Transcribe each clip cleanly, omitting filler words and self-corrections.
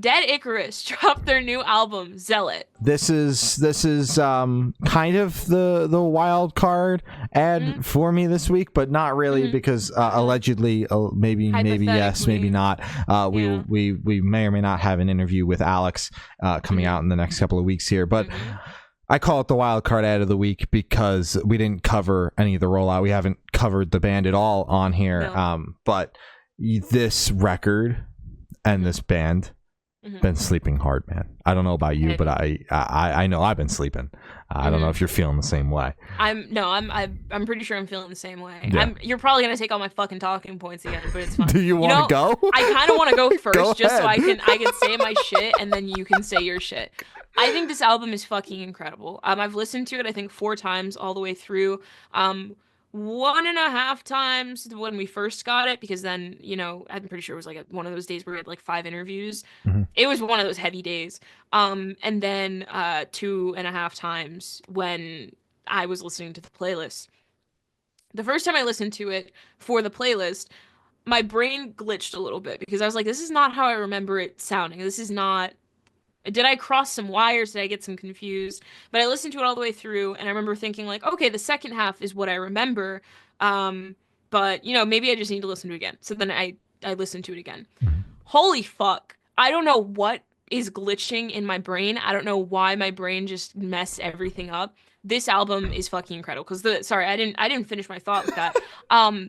Dead Icarus dropped their new album, Zealot. This is kind of the wild card ad for me this week, but not really because allegedly, maybe yes, maybe not. We may or may not have an interview with Alex coming out in the next couple of weeks here, but I call it the wild card ad of the week because we didn't cover any of the rollout. We haven't covered the band at all on here. No. But this record and this band been sleeping hard, man. I don't know about you, but I know I've been sleeping. I don't know if you're feeling the same way. I'm pretty sure I'm feeling the same way. Yeah. You're probably gonna take all my fucking talking points again, but it's fine. Do you want to go? I kind of want to go first, just so I can say my shit, and then you can say your shit. I think this album is fucking incredible. I've listened to it, I think 4 times all the way through. 1.5 times when we first got it, because then, I'm pretty sure it was like one of those days where we had like 5 interviews. It was one of those heavy days. And then 2.5 times when I was listening to the playlist. The first time I listened to it for the playlist, my brain glitched a little bit because I was like, this is not how I remember it sounding. This is not... Did I cross some wires? Did I get some confused? But I listened to it all the way through, and I remember thinking, like, okay, the second half is what I remember. But, maybe I just need to listen to it again. So then I listened to it again. Holy fuck. I don't know what is glitching in my brain. I don't know why my brain just messed everything up. This album is fucking incredible. Because I didn't finish my thought with that.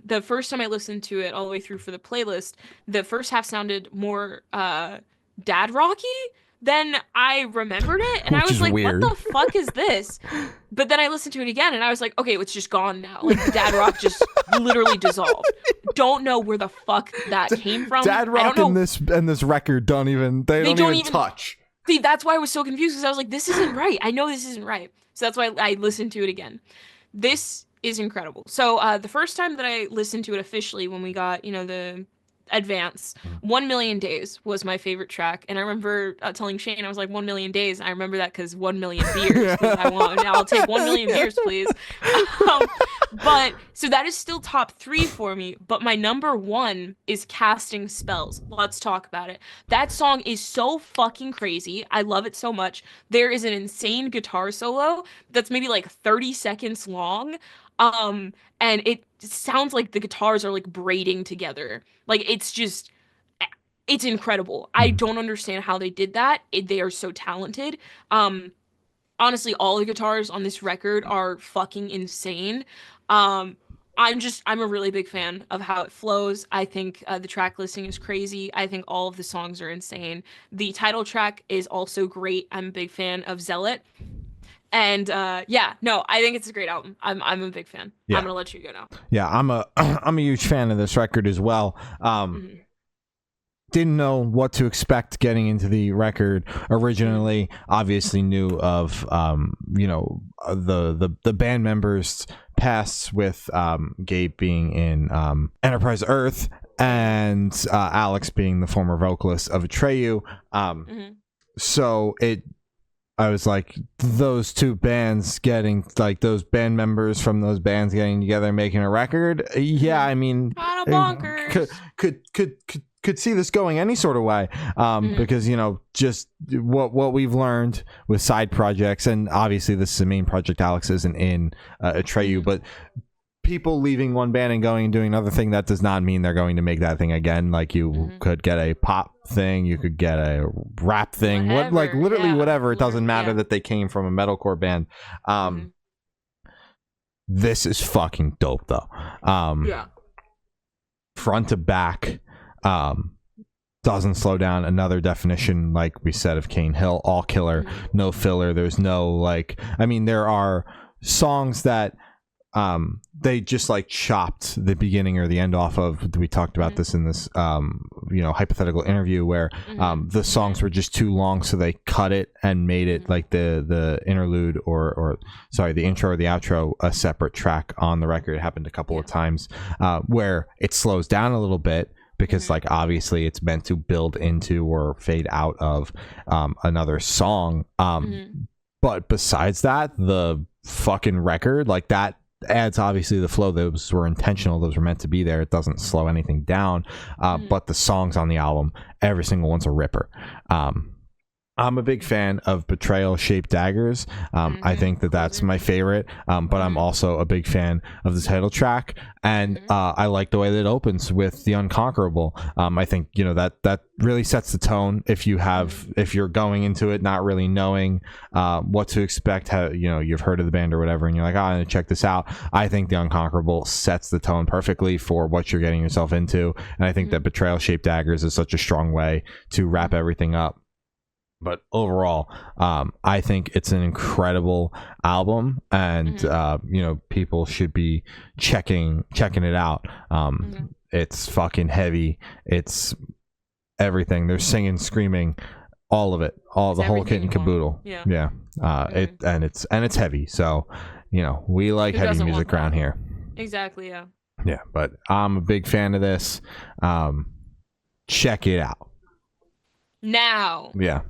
The first time I listened to it all the way through for the playlist, the first half sounded more dad rocky. Then I remembered it, and I was like, weird. What the fuck is this? But then I listened to it again, and I was like, okay, it's just gone now. Like, the dad rock just literally dissolved. Don't know where the fuck that came from. Dad rock and this record don't even touch. See, that's why I was so confused, because I was like, this isn't right. I know this isn't right. So that's why I listened to it again. This is incredible. So the first time that I listened to it officially, when we got, the... advance, 1 Million Days was my favorite track, and I remember telling Shane, I was like, 1 million days. I remember that because 1 million beers. I'll take 1 million beers, please. But so that is still top 3 for me. But my number 1 is Casting Spells. Let's talk about it. That song is so fucking crazy. I love it so much. There is an insane guitar solo that's maybe like 30 seconds long. And it sounds like the guitars are like braiding together. Like, it's incredible. I don't understand how they did that. They are so talented. Honestly, all the guitars on this record are fucking insane. I'm a really big fan of how it flows. I think the track listing is crazy. I think all of the songs are insane. The title track is also great. I'm a big fan of Zealot. And I think it's a great album. I'm a big fan. Yeah. I'm gonna let you go now. Yeah, I'm a huge fan of this record as well. Didn't know what to expect getting into the record originally. Obviously knew of the band members' pasts, with Gabe being in Enterprise Earth and Alex being the former vocalist of Atreyu. So I was like, those two bands getting, like, those band members from those bands getting together and making a record. Yeah, I mean, could see this going any sort of way, because just what we've learned with side projects, and obviously this is the main project. Alex isn't in Atreyu, but people leaving one band and going and doing another thing, that does not mean they're going to make that thing again. Like, you could get a pop thing, you could get a rap thing, whatever. It doesn't matter that they came from a metalcore band. This is fucking dope though. Front to back, doesn't slow down. Another definition, like we said, of Cane Hill, all killer, no filler. There's no there are songs that they just like chopped the beginning or the end off of. We talked about this in this hypothetical interview where the songs were just too long, so they cut it and made it like the interlude or the intro or the outro a separate track on the record. It happened a couple of times where it slows down a little bit because like obviously it's meant to build into or fade out of another song, but besides that, the fucking record, like, that adds obviously the flow. Those were intentional, those were meant to be there. It doesn't slow anything down. But the songs on the album, every single one's a ripper. I'm a big fan of Betrayal Shaped Daggers. I think that's my favorite, but I'm also a big fan of the title track, and I like the way that it opens with The Unconquerable. I think, you know, that really sets the tone. If you're going into it not really knowing what to expect, how, you know, you've heard of the band or whatever, and you're like, oh, I'm gonna check this out. I think The Unconquerable sets the tone perfectly for what you're getting yourself into, and I think that Betrayal Shaped Daggers is such a strong way to wrap everything up. But overall, I think it's an incredible album, and you know, people should be checking it out. It's fucking heavy. It's everything. They're singing, screaming, all of it, the whole kit and caboodle. Yeah. It's heavy. So, you know, we like heavy music around here. Exactly. Yeah, but I'm a big fan of this. Check it out now. Yeah.